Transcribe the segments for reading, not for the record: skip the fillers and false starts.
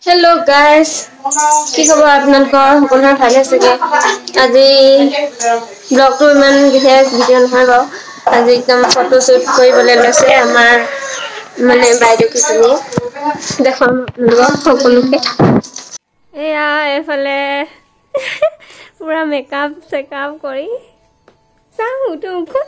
Hello guys, কি খবৰ আপোনালোকৰ সকলোৰে ভালে আছে কে আজি ব্লগটো ইমান বিশেষ ভিডিঅ' নহয় বাৰু আজি একদম ফটো শ্বুট কৰিবলৈ লৈছে আমাৰ মানে বাইদেউ কিজনী দেখাম আপোনালোকক সকলোকে এয়া এফালে পুৰা মেকআপ চেকআপ কৰি চাওঁ উঠো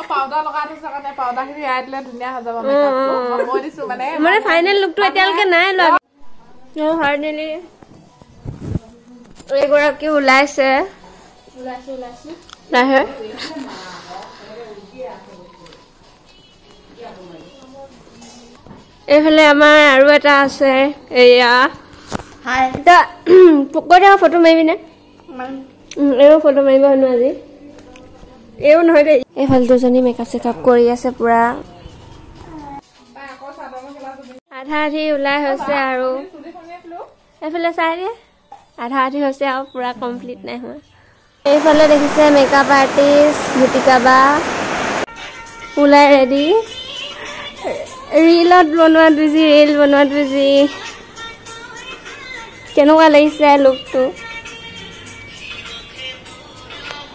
পাউডাৰ লগাই দিছো কাৰণে পাউডাৰখিনি আই দিলে ধুনীয়া হৈ যাব মেকআপটো মই দিছো মানে ফাইনেল লুকটো এতিয়ালৈকে নাই লোৱা হাৰ্ডলি এগৰাকী ওলাইছে লাহে এইফালে আমাৰ আৰু এটা আছে এয়া হাই কৈ ফটো মাৰিবিনে এইও ফটো মাৰিব হেনো আজি এও নহয় দেই এইফালে দুজনী মেকআপ চেকআপ কৰি আছে পুৰা আধা আধি ওলাই হৈছে আৰু এইফালে চাই দিয়ে আধা আধি হৈছে আৰু পুৰা কমপ্লিট নাই হোৱা এইফালে দেখিছে মেকআপ আৰ্টিষ্ট গীতিকা বা ওলাই ৰেডি ৰীলত বনোৱাত বিজি ৰীল বনোৱাত বিজি কেনেকুৱা লাগিছে লুকটো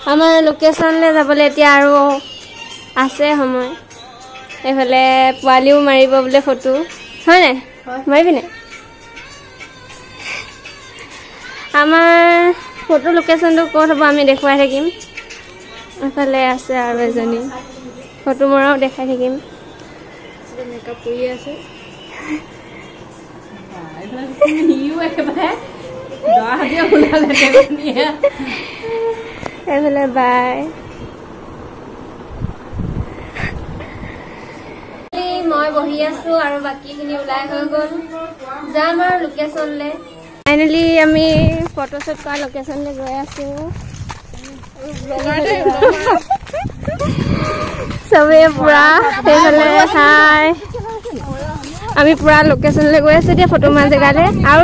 আমাৰ লোকেশ্যনলৈ যাবলৈ এতিয়া আৰু আছে সময় এইফালে পোৱালিও মাৰিব বোলে ফটো হয় নাই মাৰিবিনে আমাৰ ফটো লোকেশ্যনটো ক'ত হ'ব আমি দেখুৱাই থাকিম এইফালে আছে আৰু এজনী ফটো মৰাও দেখাই থাকিম মেকআপ কৰি আছে এইফালে বাই মই বহি আছো আৰু বাকীখিনি ওলাই হৈ গ'ল যাম আৰু লোকেশ্যনলৈ ফাইনেলি আমি ফটোশ্বুট কৰা লোকেশ্যনলৈ গৈ আছো চবেই পুৰা সেইফালে হাই আমি পুৰা লোকেশ্যনলৈ গৈ আছো এতিয়া ফটো মাৰা জেগালৈ আৰু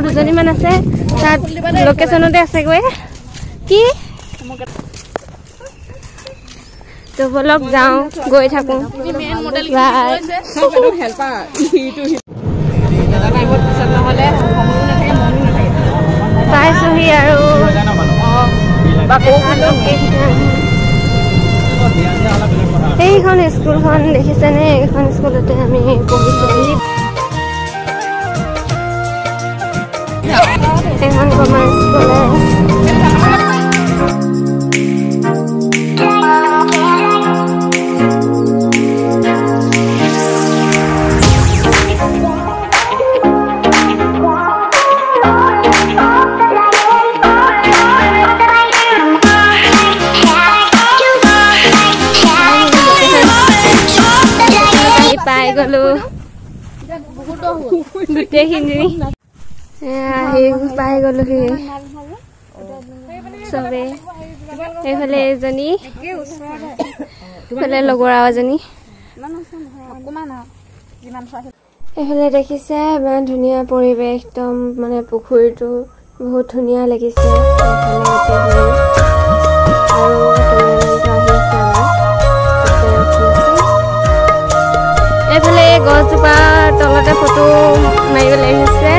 দুজনীমান আছে তাত লোকেশ্যনতে আছেগৈ কি তো বলক যাওঁ গৈ থাকোঁ পাইছোহি আৰু এইখন স্কুলখন দেখিছেনে এইখন স্কুলতে আমি পঢ়িছিলোঁ এখন কমাৰ্চ কলেজ পাই গলো গোটেইখিনি পাই গলোহি চবে এইফালে এজনী এইফালে লগৰ আৰু এজনী এইফালে দেখিছে ইমান ধুনীয়া পৰিৱেশ একদম মানে পুখুৰীটো বহুত ধুনীয়া লাগিছে এইফালে গছজোপা তলতে ফটো মাৰিবলৈ আহিছে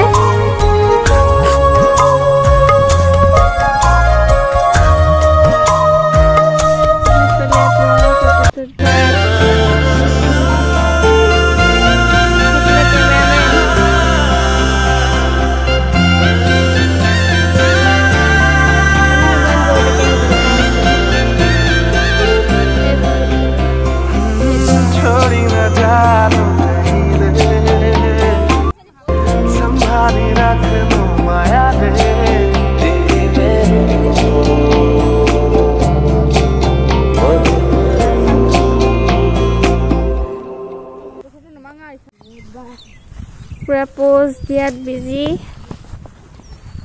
পুৰা পোজ দিয়াত বিজি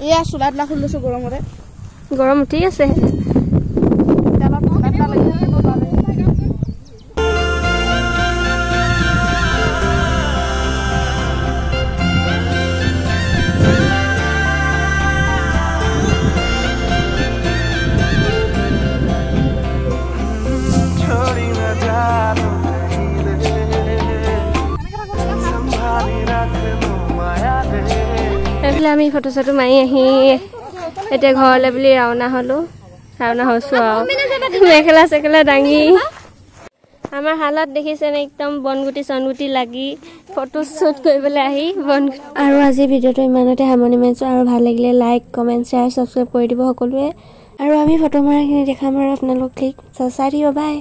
এয়া চুলাত না খুলি লৈছো গৰমতে গৰম উঠি আছে ফালে আমি ফটো চটো মাৰি আহি এতিয়া ঘৰলৈ বুলি ৰাওনা হৈছোঁ আৰু মেখেলা চেখেলা দাঙি আমাৰ হালত দেখিছেনে একদম বনগুটি চনগুটি লাগি ফটো শ্বুট কৰিবলৈ আহি আৰু আজি ভিডিঅ'টো ইমানতে সামৰণি মাৰিছোঁ আৰু ভাল লাগিলে লাইক কমেণ্ট শ্বেয়াৰ ছাবস্ক্ৰাইব কৰি দিব সকলোৱে আৰু আমি ফটো মৰাখিনি দেখাম আৰু আপোনালোক ক্লিক চাই দিব বাই